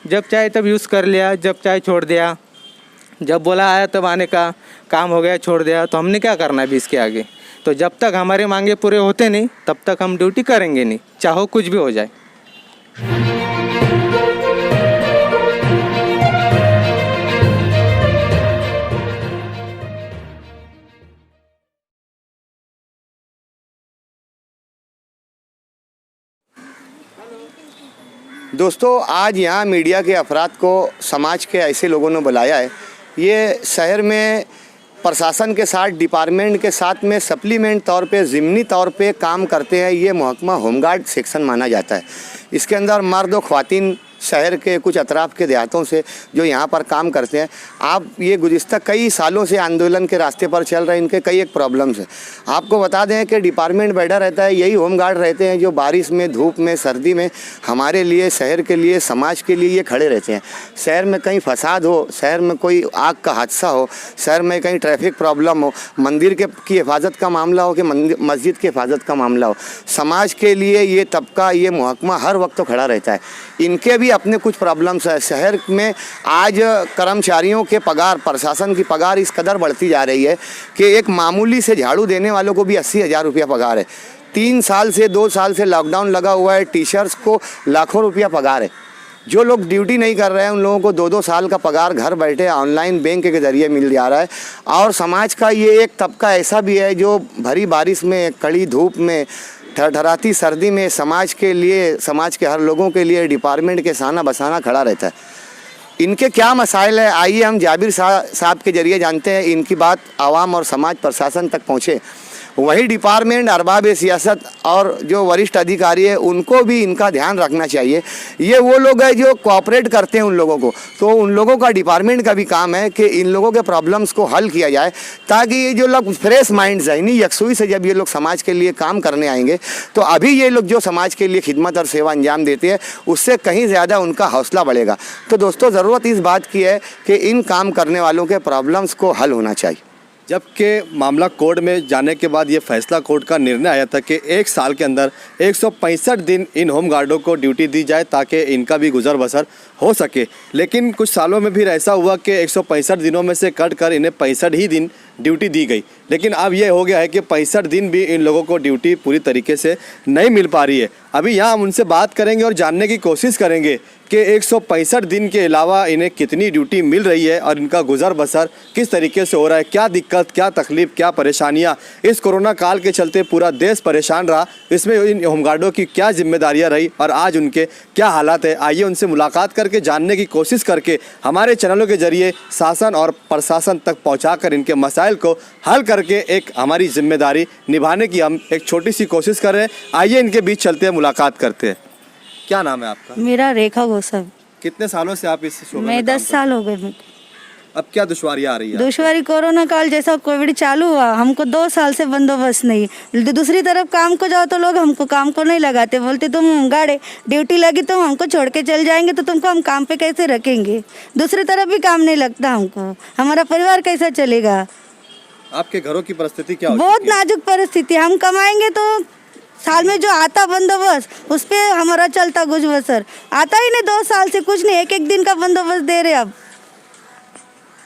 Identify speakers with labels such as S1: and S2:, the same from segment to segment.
S1: जब चाहे तब यूज़ कर लिया, जब चाहे छोड़ दिया, जब बोला आया तब आने का, काम हो गया छोड़ दिया। तो हमने क्या करना है अभी इसके आगे? तो जब तक हमारे मांगे पूरे होते नहीं तब तक हम ड्यूटी करेंगे नहीं, चाहो कुछ भी हो जाए।
S2: दोस्तों, आज यहाँ मीडिया के अफराद को समाज के ऐसे लोगों ने बुलाया है। ये शहर में प्रशासन के साथ, डिपार्टमेंट के साथ में सप्लीमेंट तौर पे, ज़िमनी तौर पे काम करते हैं। ये महकमा होमगार्ड सेक्शन माना जाता है। इसके अंदर मर्द और ख्वातीन शहर के कुछ अतराफ़ के देहातों से जो यहाँ पर काम करते हैं। आप ये गुज़िश्ता कई सालों से आंदोलन के रास्ते पर चल रहे हैं। इनके कई एक प्रॉब्लम्स है। आपको बता दें कि डिपार्टमेंट बैठा रहता है, यही होमगार्ड रहते हैं जो बारिश में, धूप में, सर्दी में हमारे लिए, शहर के लिए, समाज के लिए ये खड़े रहते हैं। शहर में कहीं फसाद हो, शहर में कोई आग का हादसा हो, शहर में कहीं ट्रैफिक प्रॉब्लम हो, मंदिर की हिफाजत का मामला हो कि मस्जिद की हिफाजत का मामला हो, समाज के लिए ये तबका, ये महकमा हर वक्त तो खड़ा रहता है। इनके भी अपने कुछ प्रॉब्लम्स है। शहर में आज कर्मचारियों के पगार, प्रशासन की पगार इस कदर बढ़ती जा रही है कि एक मामूली से झाड़ू देने वालों को भी 80,000 रुपया पगार है। 2 साल से लॉकडाउन लगा हुआ है, टीचर्स को लाखों रुपया पगार है। जो लोग ड्यूटी नहीं कर रहे हैं उन लोगों को 2-2 साल का पगार घर बैठे ऑनलाइन बैंक के ज़रिए मिल जा रहा है। और समाज का ये एक तबका ऐसा भी है जो भरी बारिश में, कड़ी धूप में, ठरठराती सर्दी में समाज के लिए, समाज के हर लोगों के लिए डिपार्टमेंट के साना बसाना खड़ा रहता है। इनके क्या मसाइल है, आइए हम जाबिर साहब के ज़रिए जानते हैं। इनकी बात आवाम और समाज प्रशासन तक पहुँचे। वही डिपार्टमेंट, अरबाब सियासत और जो वरिष्ठ अधिकारी है उनको भी इनका ध्यान रखना चाहिए। ये वो लोग हैं जो कोऑपरेट करते हैं उन लोगों को, तो उन लोगों का, डिपार्टमेंट का भी काम है कि इन लोगों के प्रॉब्लम्स को हल किया जाए, ताकि ये जो लोग फ्रेश माइंड, ज़हनी यकसुई से जब ये लोग समाज के लिए काम करने आएंगे तो अभी ये लोग जो समाज के लिए खिदमत और सेवा अंजाम देते हैं उससे कहीं ज़्यादा उनका हौसला बढ़ेगा। तो दोस्तों, ज़रूरत इस बात की है कि इन काम करने वालों के प्रॉब्लम्स को हल होना चाहिए।
S3: जबकि मामला कोर्ट में जाने के बाद ये फैसला, कोर्ट का निर्णय आया था कि 1 साल के अंदर 165 दिन इन होमगार्डों को ड्यूटी दी जाए ताकि इनका भी गुजर बसर हो सके। लेकिन कुछ सालों में फिर ऐसा हुआ कि 165 दिनों में से कट कर इन्हें 65 ही दिन ड्यूटी दी गई। लेकिन अब ये हो गया है कि 65 दिन भी इन लोगों को ड्यूटी पूरी तरीके से नहीं मिल पा रही है। अभी यहाँ हम उनसे बात करेंगे और जानने की कोशिश करेंगे कि 165 दिन के अलावा इन्हें कितनी ड्यूटी मिल रही है और इनका गुजर बसर किस तरीके से हो रहा है, क्या दिक्कत, क्या तकलीफ, क्या परेशानियाँ। इस कोरोना काल के चलते पूरा देश परेशान रहा, इसमें इन होमगार्डों की क्या जिम्मेदारियाँ रही और आज उनके क्या हालात है। आइए उनसे मुलाकात करके जानने की कोशिश करके हमारे चैनलों के जरिए शासन और प्रशासन तक पहुँचाकर इनके मसाइल को हल करके एक हमारी जिम्मेदारी निभाने की हम एक छोटी सी कोशिश कर रहे हैं। आइए इनके बीच चलते हैं, मुलाकात करते हैं। क्या नाम है आपका?
S4: मेरा रेखा गोसावी।
S3: कितने सालों से आप इस शो में?
S4: मैं 10 साल हो गए मुझे।
S3: अब क्या दुश्वारियाँ आ रही है?
S4: दुश्वारी कोरोना काल जैसा कोविड चालू हुआ, हमको 2 साल से बंदोबस्त नहीं। दूसरी तरफ काम को जाओ तो लोग हमको काम को नहीं लगाते, बोलते तुम गाड़े ड्यूटी लगी तो हमको छोड़ के चल जाएंगे तो तुमको हम काम पे कैसे रखेंगे। दूसरी तरफ भी काम नहीं लगता हमको, हमारा परिवार कैसा चलेगा।
S3: आपके घरों की परिस्थिति क्या?
S4: बहुत नाजुक परिस्थिति। हम कमाएंगे तो साल में जो आता बंदोबस्त उस पे हमारा चलता गुज बसर, आता ही नहीं। 2 साल से कुछ नहीं, एक दिन का बंदोबस्त दे रहे। अब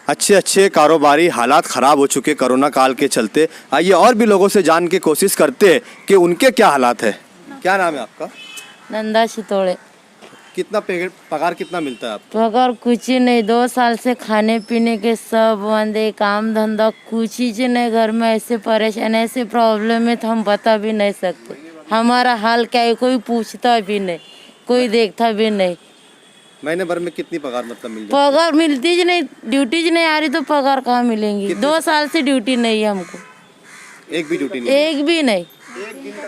S3: अच्छे कारोबारी हालात ख़राब हो चुके कोरोना काल के चलते। आइए और भी लोगों से जान के कोशिश करते हैं कि उनके क्या हालात है। क्या नाम है आपका?
S5: नंदा सितोड़े।
S3: कितना पगार कितना मिलता है आपको?
S5: पगार कुछ ही नहीं, 2 साल से खाने पीने के सब बंद है, काम धंधा कुछ ही नहीं। घर में ऐसे परेशान, ऐसे प्रॉब्लम है तो हम बता भी नहीं सकते। हमारा हाल क्या है, कोई पूछता भी नहीं, कोई देखता भी नहीं।
S3: महीने भर में कितनी पगार मतलब मिल जाती?
S5: पगार मिलती ही नहीं, ड्यूटी ही नहीं आ रही तो पगार कहाँ मिलेंगी। 2 साल से ड्यूटी नहीं है हमको,
S3: एक भी ड्यूटी नहीं?
S5: एक भी नहीं।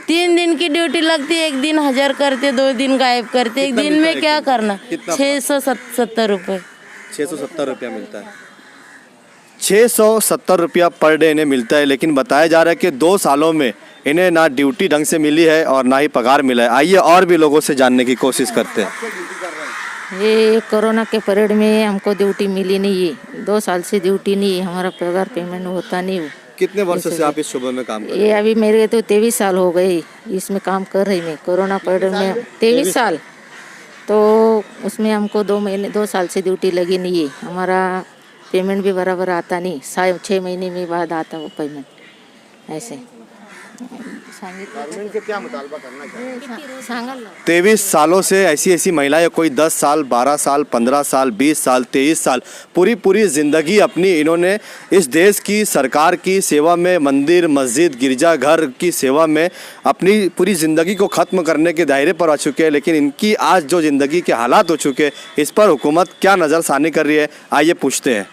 S5: 3 दिन की ड्यूटी लगती है, 1 दिन हाजिर करते, 2 दिन गायब करते। एक दिन में क्या करना? 670 रुपये।
S3: 670 रुपया मिलता है। 670 रुपया पर डे इन्हें मिलता है। लेकिन बताया जा रहा है कि 2 सालों में इन्हें ना ड्यूटी ढंग से मिली है और ना ही पगार मिला है। आइए और भी लोगों से जानने की कोशिश करते हैं।
S6: ये कोरोना के पीरियड में हमको ड्यूटी मिली नहीं है, 2 साल से ड्यूटी नहीं है, हमारा पगार पेमेंट होता नहीं है।
S3: कितने वर्षों से आप इस शोबे में काम कर रहे हैं?
S6: ये अभी मेरे तो 23 साल हो गए इसमें काम कर रही मैं। कोरोना पीरियड में 23 साल तो उसमें हमको 2 साल से ड्यूटी लगी नहीं है। हमारा पेमेंट भी बराबर आता नहीं, 6 महीने में बाद आता वो पेमेंट ऐसे।
S2: गवर्नमेंट से क्या मुतालबा करना चाहिए?
S3: 23 सालों से ऐसी महिलाएं, कोई 10 साल, 12 साल, 15 साल, 20 साल, 23 साल, पूरी ज़िंदगी अपनी इन्होंने इस देश की सरकार की सेवा में, मंदिर, मस्जिद, गिरजाघर की सेवा में अपनी पूरी ज़िंदगी को ख़त्म करने के दायरे पर आ चुके हैं। लेकिन इनकी आज जो ज़िंदगी के हालात हो चुके, इस पर हुकूमत क्या नज़रसानी कर रही है, आइए पूछते हैं।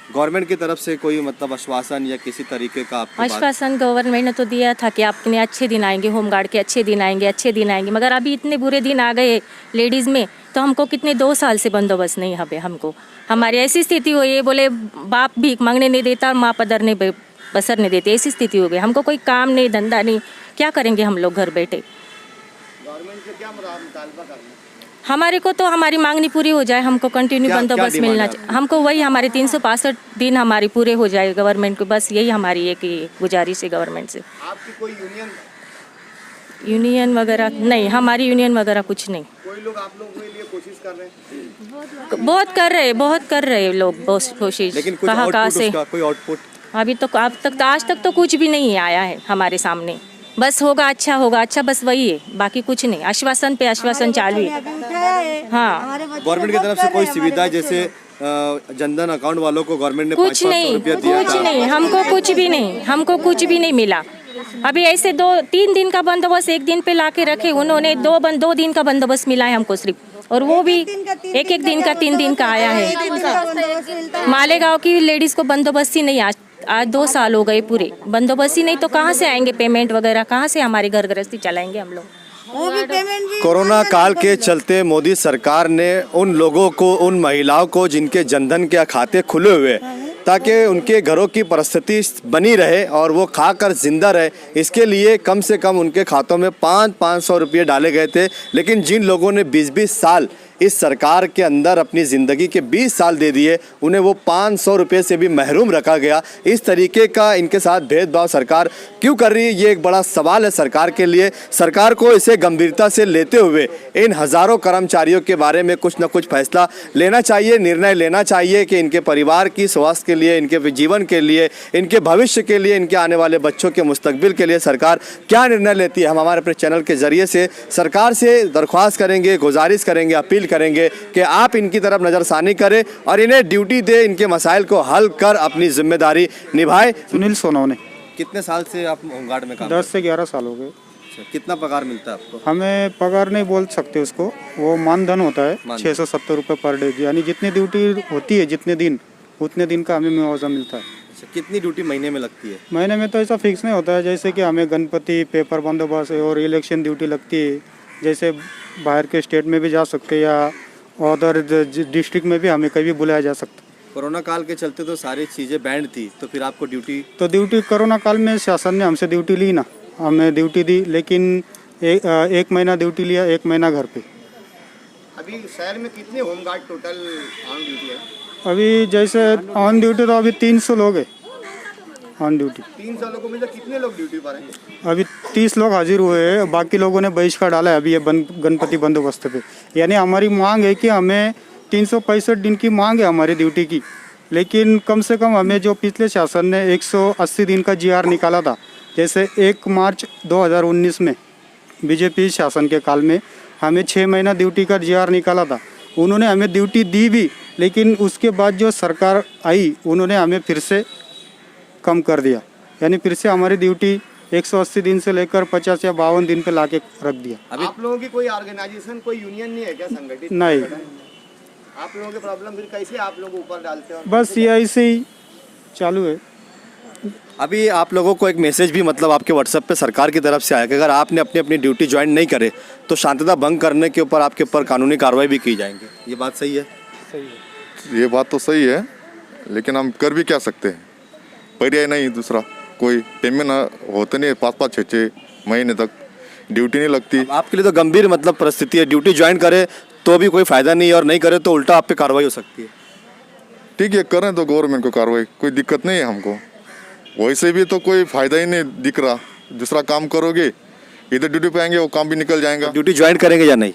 S3: गवर्नमेंट की तरफ से कोई मतलब आश्वासन या किसी तरीके का आपको
S7: आश्वासन गवर्नमेंट ने तो दिया था कि आपके अच्छे दिन आएंगे, होमगार्ड के अच्छे दिन आएंगे, मगर अभी इतने बुरे दिन आ गए लेडीज़ में, तो हमको कितने 2 साल से बंदोबस्त नहीं है हमको। हमारी ऐसी स्थिति हुई है, बोले बाप भीख मांगने नहीं देता, माँ पदर ने बसर नहीं देती, ऐसी स्थिति हो गई। हमको कोई काम नहीं, धंधा नहीं, क्या करेंगे हम लोग घर बैठे।
S2: गवर्नमेंट से क्या मुतालबा करना है?
S7: हमारे को तो हमारी मांगनी पूरी हो जाए, हमको कंटिन्यू बंदोबस्त मिलना चाहिए। हमको वही हमारे 365 दिन हमारी पूरे हो जाए गवर्नमेंट को, बस यही हमारी एक गुजारिश है गवर्नमेंट से।
S2: आपकी कोई
S7: यूनियन वगैरह नहीं, हमारी यूनियन वगैरह कुछ नहीं।
S2: कोई लोग आप लोगों के लिए कोशिश कर रहे हैं?
S7: बहुत कर रहे लोग कोशिश।
S3: लेकिन कुछ
S7: कहाँ से
S3: कोई आउटपुट
S7: अभी तो आज तक तो कुछ भी नहीं आया है हमारे सामने। बस होगा अच्छा, बस वही है, बाकी कुछ नहीं। आश्वासन पे आश्वासन चालू है। हाँ,
S3: गवर्नमेंट की तरफ से कोई सुविधा जैसे जनधन अकाउंट वालों को गवर्नमेंट ने
S7: कुछ नहीं, हमको कुछ भी नहीं मिला। अभी ऐसे 2-3 दिन का बंदोबस्त एक दिन पे लाके रखे उन्होंने, 2 दिन का बंदोबस्त मिला है हमको सिर्फ, और वो भी एक दिन का 3 दिन का आया है। मालेगांव की लेडीज को बंदोबस्ती नहीं, आज 2 साल हो गए पूरे, बंदोबस्ती नहीं, तो कहाँ से आएंगे पेमेंट वगैरह, कहाँ से हमारी घर गृहस्थी चलाएंगे हम लोग।
S3: कोरोना काल के चलते मोदी सरकार ने उन लोगों को, उन महिलाओं को जिनके जनधन के खाते खुले हुए, ताकि उनके घरों की परिस्थिति बनी रहे और वो खाकर जिंदा रहे, इसके लिए कम से कम उनके खातों में 500 रुपये डाले गए थे। लेकिन जिन लोगों ने 20-20 साल इस सरकार के अंदर अपनी ज़िंदगी के 20 साल दे दिए, उन्हें वो 500 रुपये से भी महरूम रखा गया। इस तरीके का इनके साथ भेदभाव सरकार क्यों कर रही है, ये एक बड़ा सवाल है सरकार के लिए। सरकार को इसे गंभीरता से लेते हुए इन हज़ारों कर्मचारियों के बारे में कुछ न कुछ फैसला लेना चाहिए, निर्णय लेना चाहिए कि इनके परिवार की स्वास्थ्य के लिए, इनके जीवन के लिए, इनके भविष्य के लिए, इनके आने वाले बच्चों के मुस्तकबिल के लिए सरकार क्या निर्णय लेती है। हम हमारे अपने चैनल के ज़रिए से सरकार से दरख्वास्त करेंगे, गुजारिश करेंगे, अपील करेंगे कि आप इनकी तरफ नज़रसानी करें और इन्हें ड्यूटी दे, इनके मसाइल को हल कर अपनी जिम्मेदारी निभाएं।
S8: सुनील सोनवने।
S3: कितने साल से आप होमगार्ड में काम?
S8: 10 से 11 साल हो गए।
S3: कितना पगार मिलता है आपको?
S8: हमें पगार नहीं बोल सकते उसको, वो मानधन होता है 670 रुपये पर डे, यानी जितनी ड्यूटी होती है जितने दिन, उतने दिन का हमें मुआवजा मिलता है।
S3: कितनी ड्यूटी महीने में लगती है?
S8: महीने में तो ऐसा फिक्स नहीं होता है, जैसे कि हमें गणपति, पेपर बंदोबस्त और इलेक्शन ड्यूटी लगती है। जैसे बाहर के स्टेट में भी जा सकते या अदर डिस्ट्रिक्ट में भी हमें कभी बुलाया जा सकता।
S3: कोरोना काल के चलते तो सारी चीज़ें बैंड थी, तो फिर आपको ड्यूटी
S8: कोरोना काल में शासन ने हमसे ड्यूटी ली ना, हमें ड्यूटी दी, लेकिन एक महीना ड्यूटी लिया, 1 महीना घर पे।
S2: अभी शहर में कितने होमगार्ड टोटल ऑन ड्यूटी है?
S8: अभी जैसे ऑन ड्यूटी तो अभी 300 लोग है ऑन ड्यूटी।
S2: 300 लोगों में से कितने लोग ड्यूटी पर हैं?
S8: अभी 30 लोग हाजिर हुए हैं, बाकी लोगों ने बहिष्कार डाला है अभी ये गणपति बंदोबस्त पे। यानी हमारी मांग है कि हमें 365 दिन की मांग है हमारी ड्यूटी की, लेकिन कम से कम हमें जो पिछले शासन ने 180 दिन का GR निकाला था, जैसे 1 मार्च 2019 में बीजेपी शासन के काल में हमें 6 महीना ड्यूटी का GR निकाला था, उन्होंने हमें ड्यूटी दी भी, लेकिन उसके बाद जो सरकार आई उन्होंने हमें फिर से कम कर दिया, यानी फिर से हमारी ड्यूटी 180 दिन से लेकर 50 या 52 दिन पे लाके रख दिया।
S2: अभी आप लोगों की कोई ऑर्गेनाइजेशन, कोई यूनियन नहीं है क्या संगठित?
S8: नहीं।
S2: आप लोगों के प्रॉब्लम फिर कैसे आप लोग ऊपर डालते हो?
S8: बस ये ऐसे ही चालू है।
S3: अभी आप लोगों को एक मैसेज भी मतलब आपके व्हाट्सएप पे सरकार की तरफ से आया कि अगर आपने अपनी ड्यूटी ज्वाइन नहीं करे तो शांतता भंग करने के ऊपर आपके ऊपर कानूनी कार्रवाई भी की जाएंगी। ये बात सही है?
S8: सही है।
S9: ये बात तो सही है, लेकिन हम कर भी क्या सकते हैं, पर्याय नहीं दूसरा कोई। पेमेंट होते नहीं 5-5, 6-6 महीने तक ड्यूटी नहीं लगती।
S3: आपके लिए तो गंभीर मतलब परिस्थिति है, ड्यूटी ज्वाइन करे तो भी कोई फ़ायदा नहीं है और नहीं करे तो उल्टा आप पे कार्रवाई हो सकती है।
S9: ठीक है, करें तो गवर्नमेंट को कार्रवाई, कोई दिक्कत नहीं है हमको। वैसे भी तो कोई फ़ायदा ही नहीं दिख रहा, दूसरा काम करोगे, इधर ड्यूटी पे आएंगे वो काम भी निकल जाएगा।
S3: ड्यूटी ज्वाइन करेंगे या नहीं?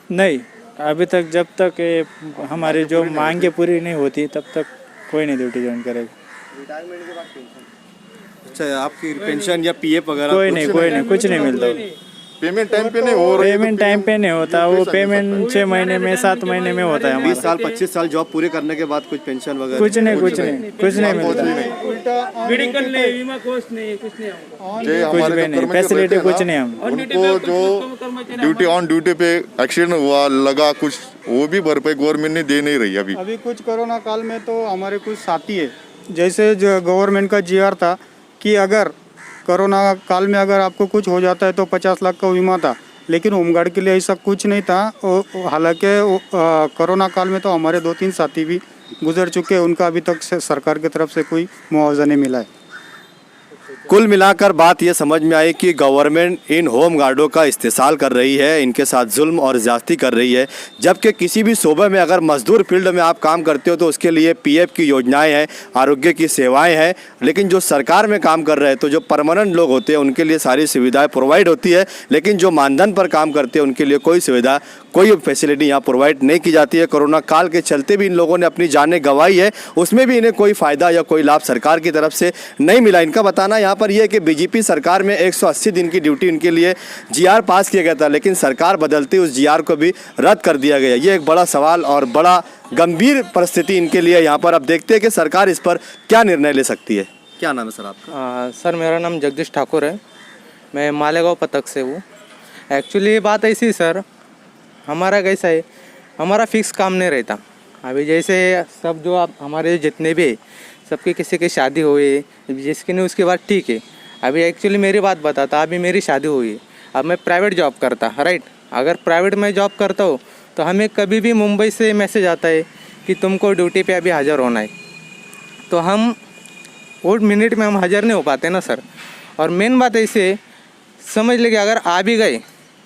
S1: नहीं,
S10: अभी तक जब तक ये हमारी जो मांगे पूरी नहीं होती तब तक कोई नहीं ड्यूटी ज्वाइन करेगा।
S3: रिटायरमेंट के बाद पेंशन, अच्छा आपकी पेंशन या पीएफ वगैरह
S10: कोई नहीं कुछ नहीं मिलता।
S9: पेमेंट टाइम पे नहीं हो रही है,
S10: पेमेंट टाइम पे नहीं होता, वो पेमेंट 6 महीने में 7 महीने में होता है
S3: 20
S10: हमारा।
S3: साल 25 साल जॉब पूरे करने के बाद कुछ पेंशन वगैरह
S10: कुछ नहीं मिलता,
S9: जे
S10: कुछ
S9: हमारे
S10: भी नहीं,
S9: कर्मचारी
S10: फैसिलिटी
S9: बैठे
S10: कुछ
S9: ना,
S10: नहीं हम।
S9: उनको जो ड्यूटी ऑन ड्यूटी पे एक्सीडेंट हुआ लगा कुछ, वो भी भरपाई गवर्नमेंट ने दे नहीं रही अभी।
S8: अभी कुछ कोरोना काल में तो हमारे कुछ साथी है, जैसे जो गवर्नमेंट का जीआर था कि अगर कोरोना काल में अगर आपको कुछ हो जाता है तो 50 लाख का बीमा था, लेकिन होमगार्ड के लिए ऐसा कुछ नहीं था। हालांकि कोरोना काल में तो हमारे 2-3 साथी भी गुजर चुके हैं, उनका अभी तक सरकार की तरफ से कोई मुआवजा नहीं मिला है।
S3: कुल मिलाकर बात ये समझ में आई कि गवर्नमेंट इन होम गार्डों का इस्तेसाल कर रही है, इनके साथ जुल्म और ज़्यादती कर रही है। जबकि किसी भी सूबे में अगर मजदूर फील्ड में आप काम करते हो तो उसके लिए पीएफ की योजनाएं हैं, आरोग्य की सेवाएं हैं, लेकिन जो सरकार में काम कर रहे हैं तो जो परमानेंट लोग होते हैं उनके लिए सारी सुविधाएं प्रोवाइड होती है, लेकिन जो मानधन पर काम करते हैं उनके लिए कोई सुविधा कोई फैसिलिटी यहाँ प्रोवाइड नहीं की जाती है। कोरोना काल के चलते भी इन लोगों ने अपनी जानें गंवाई है, उसमें भी इन्हें कोई फ़ायदा या कोई लाभ सरकार की तरफ से नहीं मिला। इनका बताना यहाँ पर यह है कि बीजेपी सरकार में 180 दिन की ड्यूटी इनके लिए जीआर पास किया गया था, लेकिन सरकार बदलते उस जीआर को भी रद्द कर दिया गया। ये एक बड़ा सवाल और बड़ा गंभीर परिस्थिति इनके लिए यहाँ पर। अब देखते हैं कि सरकार इस पर क्या निर्णय ले सकती है। क्या नाम है सर आपका?
S1: सर मेरा नाम जगदीश ठाकुर है, मैं मालेगांव पतक से हूँ। एक्चुअली बात ऐसी सर, हमारा कैसा है, हमारा फिक्स काम नहीं रहता। अभी जैसे सब जो आप हमारे जितने भी सबके किसी की शादी हुई, जिसकी नहीं उसके बाद ठीक है। अभी एक्चुअली मेरी बात बताता, अभी मेरी शादी हुई है, अब मैं प्राइवेट जॉब करता राइट। अगर प्राइवेट में जॉब करता हूँ तो हमें कभी भी मुंबई से मैसेज आता है कि तुमको ड्यूटी पे अभी हाज़िर होना है, तो हम वो मिनट में हम हाज़िर नहीं हो पाते ना सर। और मेन बात ऐसे समझ ले कि अगर आ भी गए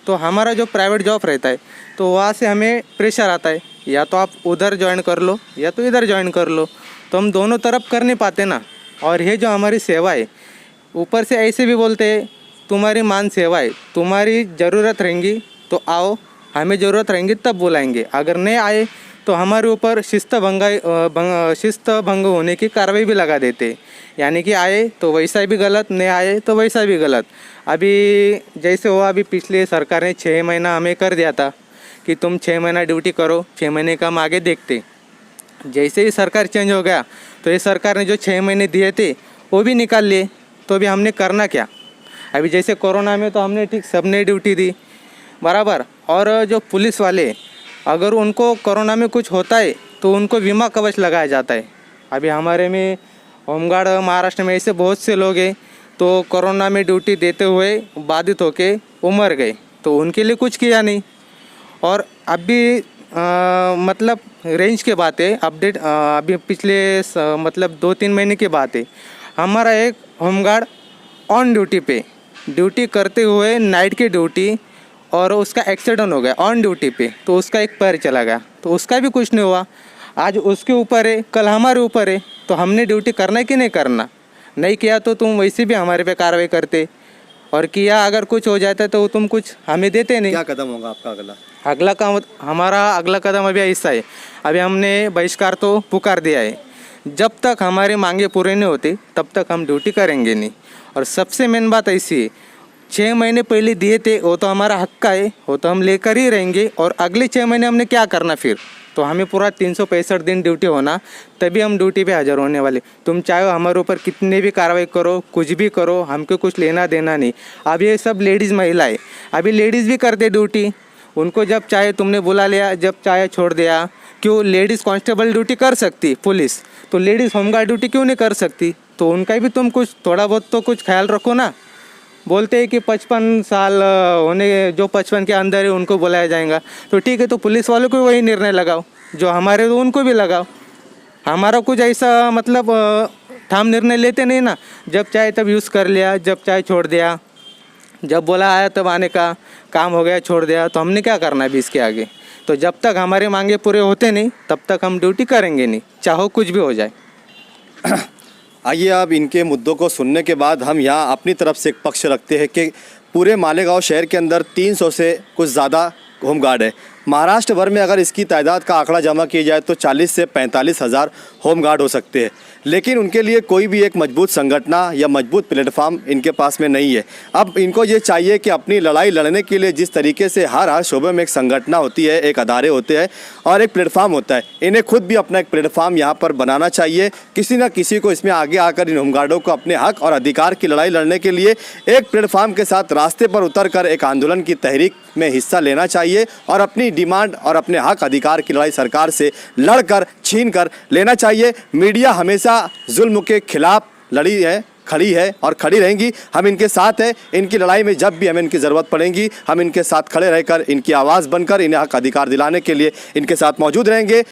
S1: तो हमारा जो प्राइवेट जॉब रहता है तो वहाँ से हमें प्रेशर आता है, या तो आप उधर ज्वाइन कर लो या तो इधर ज्वाइन कर लो, तो हम दोनों तरफ कर नहीं पाते ना। और ये जो हमारी सेवा है, ऊपर से ऐसे भी बोलते हैं तुम्हारी मान सेवा है, तुम्हारी ज़रूरत रहेंगी तो आओ, हमें ज़रूरत रहेंगी तब बुलाएंगे, अगर नहीं आए तो हमारे ऊपर शिस्त भंग होने की कार्रवाई भी लगा देते। यानी कि आए तो वैसा भी गलत, नहीं आए तो वैसा भी गलत। अभी जैसे हुआ, अभी पिछले सरकार ने 6 महीना हमें कर दिया था कि तुम 6 महीना ड्यूटी करो, 6 महीने का हम आगे देखते। जैसे ही सरकार चेंज हो गया तो ये सरकार ने जो 6 महीने दिए थे वो भी निकाल लिए, तो अभी हमने करना क्या। अभी जैसे कोरोना में तो हमने ठीक सबने ड्यूटी दी बराबर। और जो पुलिस वाले अगर उनको कोरोना में कुछ होता है तो उनको बीमा कवच लगाया जाता है। अभी हमारे में होमगार्ड महाराष्ट्र में ऐसे बहुत से लोग हैं तो कोरोना में ड्यूटी देते हुए बाधित होके वो मर गए, तो उनके लिए कुछ किया नहीं। और अभी मतलब रेंज के बात है, अपडेट अभी पिछले मतलब 2-3 महीने की बात है, हमारा एक होमगार्ड ऑन ड्यूटी पे ड्यूटी करते हुए नाइट की ड्यूटी, और उसका एक्सीडेंट हो गया ऑन ड्यूटी पे, तो उसका एक पैर चला गया, तो उसका भी कुछ नहीं हुआ। आज उसके ऊपर है, कल हमारे ऊपर है, तो हमने ड्यूटी करना है कि नहीं करना। नहीं किया तो तुम वैसे भी हमारे पे कार्रवाई करते, और किया अगर कुछ हो जाता तो तुम कुछ हमें देते नहीं।
S3: क्या कदम होगा आपका अगला?
S1: अगला काम हमारा अगला कदम अभी ऐसा है, अभी हमने बहिष्कार तो पुकार दिया है, जब तक हमारी मांगे पूरे नहीं होती तब तक हम ड्यूटी करेंगे नहीं। और सबसे मेन बात ऐसी है, 6 महीने पहले दिए थे वो तो हमारा हक का है, वो तो हम लेकर ही रहेंगे। और अगले 6 महीने हमने क्या करना फिर, तो हमें पूरा 365 दिन ड्यूटी होना, तभी हम ड्यूटी पे हाजिर होने वाले। तुम चाहे हमारे ऊपर कितने भी कार्रवाई करो, कुछ भी करो, हमको कुछ लेना देना नहीं। अब ये सब लेडीज़ महिलाएं, अभी लेडीज़ भी करते ड्यूटी, उनको जब चाहे तुमने बुला लिया, जब चाहे छोड़ दिया। क्यों लेडीज़ कांस्टेबल ड्यूटी कर सकती पुलिस, तो लेडीज़ होमगार्ड ड्यूटी क्यों नहीं कर सकती? तो उनका भी तुम कुछ थोड़ा बहुत तो कुछ ख्याल रखो ना। बोलते हैं कि 55 साल होने, जो 55 के अंदर है उनको बुलाया जाएगा, तो ठीक है, तो पुलिस वालों को वही निर्णय लगाओ जो हमारे, तो उनको भी लगाओ। हमारा कुछ ऐसा मतलब ठाम निर्णय लेते नहीं ना, जब चाहे तब यूज़ कर लिया, जब चाहे छोड़ दिया, जब बोला आया तब आने का, काम हो गया छोड़ दिया, तो हमने क्या करना है 20 के आगे। तो जब तक हमारे मांगे पूरे होते नहीं तब तक हम ड्यूटी करेंगे नहीं, चाहो कुछ भी हो जाए।
S3: आइए अब इनके मुद्दों को सुनने के बाद हम यहाँ अपनी तरफ से एक पक्ष रखते हैं कि पूरे मालेगांव शहर के अंदर 300 से कुछ ज़्यादा होमगार्ड है, महाराष्ट्र भर में अगर इसकी तादाद का आंकड़ा जमा किया जाए तो 40 से 45 हज़ार होमगार्ड हो सकते हैं, लेकिन उनके लिए कोई भी एक मजबूत संगठन या मजबूत प्लेटफॉर्म इनके पास में नहीं है। अब इनको ये चाहिए कि अपनी लड़ाई लड़ने के लिए जिस तरीके से हर शोबे में एक संगठन होती है, एक अदारे होते हैं और एक प्लेटफॉर्म होता है, इन्हें खुद भी अपना एक प्लेटफॉर्म यहाँ पर बनाना चाहिए। किसी न किसी को इसमें आगे आकर इन होमगार्डों को अपने हक और अधिकार की लड़ाई लड़ने के लिए एक प्लेटफॉर्म के साथ रास्ते पर उतरकर एक आंदोलन की तहरीक में हिस्सा लेना चाहिए और अपनी डिमांड और अपने हक अधिकार की लड़ाई सरकार से लड़कर छीन कर लेना चाहिए। मीडिया हमेशा जुल्म के खिलाफ खड़ी है और खड़ी रहेंगी। हम इनके साथ हैं। इनकी लड़ाई में जब भी हमें इनकी ज़रूरत पड़ेगी हम इनके साथ खड़े रहकर इनकी आवाज़ बनकर इन्हें हक अधिकार दिलाने के लिए इनके साथ मौजूद रहेंगे।